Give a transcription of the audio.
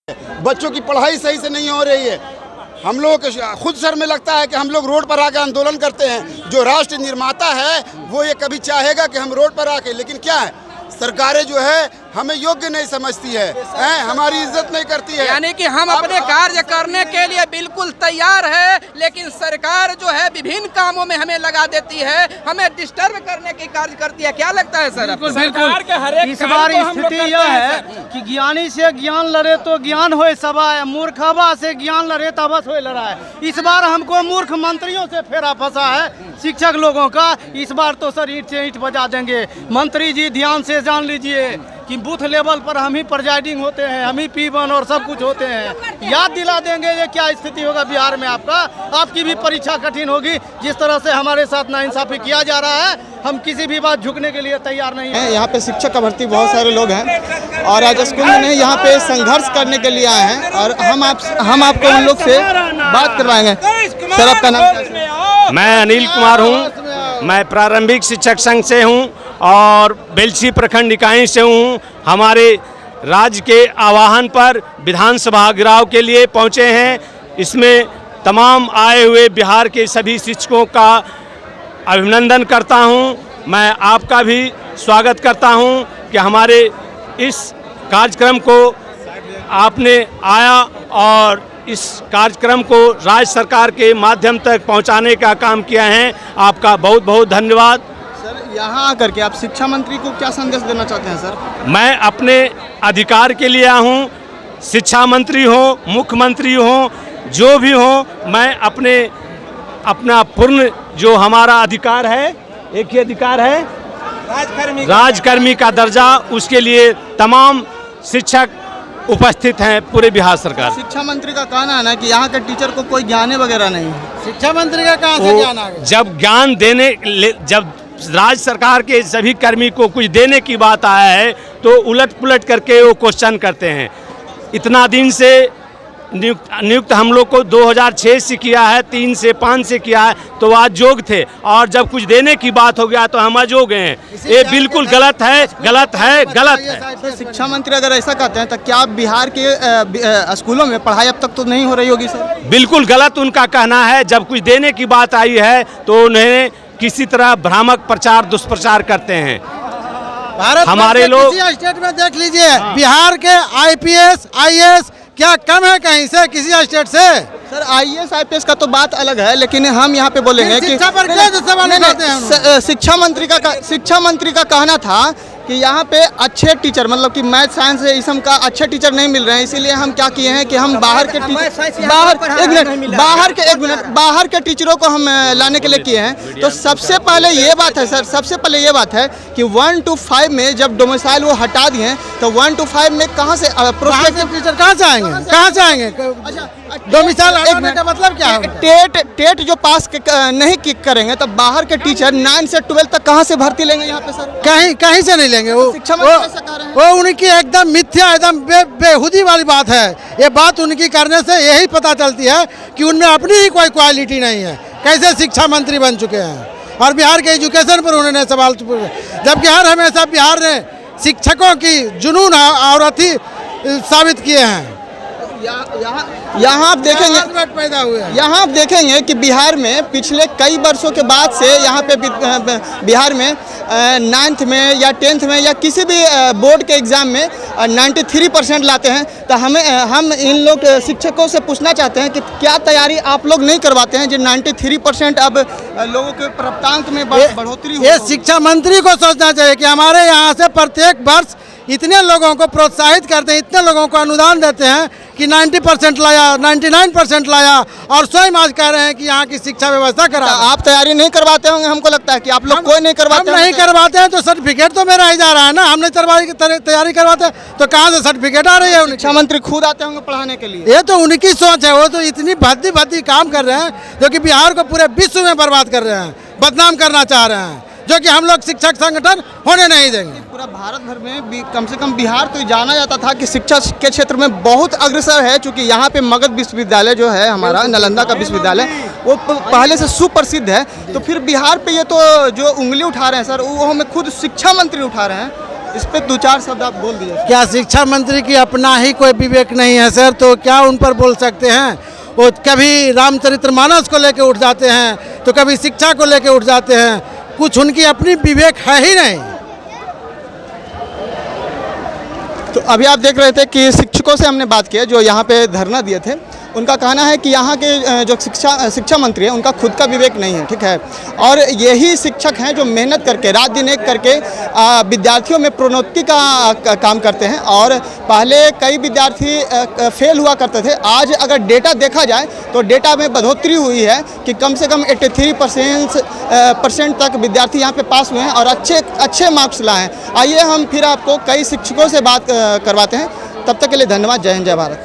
बच्चों की पढ़ाई सही से नहीं हो रही है। हम लोग खुद सर में लगता है कि हम लोग रोड पर आके आंदोलन करते हैं। जो राष्ट्र निर्माता है वो ये कभी चाहेगा कि हम रोड पर आके, लेकिन क्या है, सरकारें जो है हमें योग्य नहीं समझती है, हमारी इज्जत नहीं करती है। यानी कि हम अपने कार्य करने के लिए बिल्कुल तैयार है, लेकिन सरकार जो है विभिन्न कामों में हमें लगा देती है, हमें डिस्टर्ब करने की कार्य करती है। क्या लगता है सर? सरकार के हर एक इस बार स्थिति यह है कि ज्ञानी से ज्ञान लड़े तो ज्ञान होए सवाए, मूर्खवा से ज्ञान लड़े तो बस होए लड़ाए। इस बार हमको मूर्ख मंत्रियों से फेरा फंसा है शिक्षक लोगों का। इस बार तो सर ईंट से ईंट बजा देंगे। मंत्री जी ध्यान से जान लीजिए कि बूथ लेवल पर हम ही प्रेजाइडिंग होते हैं, हम ही P1 और सब कुछ होते हैं। याद दिला देंगे ये क्या स्थिति होगा बिहार में आपका। आपकी भी परीक्षा कठिन होगी। जिस तरह से हमारे साथ नाइंसाफी किया जा रहा है, हम किसी भी बात झुकने के लिए तैयार नहीं है। यहाँ पे शिक्षक का भर्ती बहुत सारे लोग हैं और आज स्कूल में नहीं, यहाँ पे संघर्ष करने के लिए आए हैं और हम आपको उन लोग से बात करवाएंगे। सर आपका नाम क्या है? मैं अनिल कुमार हूँ। मैं प्रारंभिक शिक्षक संघ से हूँ और बेलछी प्रखंड इकाई से हूँ। हमारे राज्य के आह्वान पर विधानसभा घेराव के लिए पहुँचे हैं। इसमें तमाम आए हुए बिहार के सभी शिक्षकों का अभिनंदन करता हूँ। मैं आपका भी स्वागत करता हूँ कि हमारे इस कार्यक्रम को आपने आया और इस कार्यक्रम को राज्य सरकार के माध्यम तक पहुंचाने का काम किया है। आपका बहुत बहुत धन्यवाद। सर यहाँ आकर के आप शिक्षा मंत्री को क्या संदेश देना चाहते हैं? सर मैं अपने अधिकार के लिए आया हूँ। शिक्षा मंत्री हो, मुख्यमंत्री हो, जो भी हो, मैं अपना पूर्ण जो हमारा अधिकार है, एक ही अधिकार है, राजकर्मी का दर्जा, उसके लिए तमाम शिक्षक उपस्थित हैं पूरे बिहार सरकार। शिक्षा मंत्री का कहना है ना कि यहाँ के टीचर को कोई ज्ञान वगैरह नहीं है। शिक्षा मंत्री का कहाँ से ज्ञान आ गया? जब राज्य सरकार के सभी कर्मी को कुछ देने की बात आया है तो उलट पुलट करके वो क्वेश्चन करते हैं। इतना दिन से नियुक्त हम लोग को 2006 से किया है, 3 से 5 से किया है, तो आज योग्य थे और जब कुछ देने की बात हो गया तो हम अयोग्य हैं। ये बिल्कुल गलत है, गलत है, गलत है। तो शिक्षा मंत्री अगर ऐसा कहते हैं तो क्या बिहार के स्कूलों में पढ़ाई अब तक तो नहीं हो रही होगी? सर बिल्कुल गलत उनका कहना है। जब कुछ देने की बात आई है तो उन्हें किसी तरह भ्रामक प्रचार दुष्प्रचार करते हैं। भारत हमारे लोग किसी स्टेट में देख लीजिए, बिहार के IPS IAS क्या कम है कहीं से किसी स्टेट से? सर IAS IPS का तो बात अलग है, लेकिन हम यहाँ पे बोलेंगे कि शिक्षा पर क्या सवाल उठाते हैं? शिक्षा मंत्री का कहना था कि यहाँ पे अच्छे टीचर, मतलब कि मैथ साइंस इसम का अच्छे टीचर नहीं मिल रहे हैं, इसीलिए हम क्या किए हैं कि हम बाहर के बाहर के टीचरों को हम लाने के लिए किए हैं। तो सबसे पहले ये बात है सर, सबसे पहले ये बात है कि 1 to 5 में जब डोमिसाइल वो हटा दिए तो 1 to 5 में कहाँ से प्रोस्पेक्टिव टीचर कहाँ से आएंगे? कहाँ से आएंगे? डोमिसाइल हटाने का मतलब क्या है? टेट जो पास नहीं करेंगे तो बाहर के टीचर 9 से 12 तक कहाँ से भर्ती लेंगे यहाँ पे? सर कहीं से नहीं लेंगे। वो उनकी एकदम मिथ्या, एकदम बेहुदी वाली बात है। ये बात उनकी करने से यही पता चलती है कि उनमें अपनी ही कोई क्वालिटी नहीं है। कैसे शिक्षा मंत्री बन चुके हैं और बिहार के एजुकेशन पर उन्होंने सवाल पूछे, जबकि हर हमेशा बिहार ने शिक्षकों की जुनून और अति साबित किए हैं। यहाँ आप देखेंगे कि बिहार में पिछले कई वर्षों के बाद से यहाँ पे बिहार में 9th में या 10th में या किसी भी बोर्ड के एग्ज़ाम में 93% लाते हैं। तो हम इन लोग शिक्षकों से पूछना चाहते हैं कि क्या तैयारी आप लोग नहीं करवाते हैं जो 93% अब लोगों के प्राप्तांक में बढ़ोतरी हो? ये शिक्षा मंत्री को सोचना चाहिए कि हमारे यहाँ से प्रत्येक वर्ष इतने लोगों को प्रोत्साहित करते हैं, इतने लोगों को अनुदान देते हैं कि 90% लाया, 99% लाया और स्वयं आज कह रहे हैं कि यहाँ की शिक्षा व्यवस्था करा। आप तैयारी नहीं करवाते होंगे, हमको लगता है कि आप लोग कोई नहीं करवाते। हम नहीं करवाते हैं तो सर्टिफिकेट तो मेरा ही जा रहा है ना। हमने तैयारी करवाते तो कहाँ से सर्टिफिकेट आ रही है? शिक्षा मंत्री खुद आते होंगे पढ़ाने के लिए। ये तो उनकी सोच है। वो तो इतनी भद्दी काम कर रहे हैं जो कि बिहार को पूरे विश्व में बर्बाद कर रहे हैं, बदनाम करना चाह रहे हैं, जो कि हम लोग शिक्षक संगठन होने नहीं देंगे। पूरा भारत भर में कम से कम बिहार तो जाना जाता था कि शिक्षा के क्षेत्र में बहुत अग्रसर है, क्योंकि यहाँ पे मगध विश्वविद्यालय जो है हमारा नालंदा का विश्वविद्यालय वो पहले से सुप्रसिद्ध है। तो फिर बिहार पे ये तो जो उंगली उठा रहे हैं सर, वो हमें खुद शिक्षा मंत्री उठा रहे हैं। इस पे 2-4 शब्द आप बोल दीजिए। क्या शिक्षा मंत्री की अपना ही कोई विवेक नहीं है सर? तो क्या उन पर बोल सकते हैं? वो कभी रामचरितमानस को लेकर उठ जाते हैं तो कभी शिक्षा को लेकर उठ जाते हैं, कुछ उनकी अपनी विवेक है ही नहीं। तो अभी आप देख रहे थे कि शिक्षकों से हमने बात की है जो यहाँ पे धरना दिए थे। उनका कहना है कि यहाँ के जो शिक्षा मंत्री हैं उनका खुद का विवेक नहीं है, ठीक है। और यही शिक्षक हैं जो मेहनत करके रात दिन एक करके विद्यार्थियों में प्रोन्नति का काम करते हैं। और पहले कई विद्यार्थी फेल हुआ करते थे, आज अगर डेटा देखा जाए तो डेटा में बढ़ोतरी हुई है कि कम से कम 83% तक विद्यार्थी यहाँ पे पास हुए हैं और अच्छे मार्क्स लाए हैं। आइए हम फिर आपको कई शिक्षकों से बात करवाते हैं। तब तक के लिए धन्यवाद। जय हिंद, जय भारत।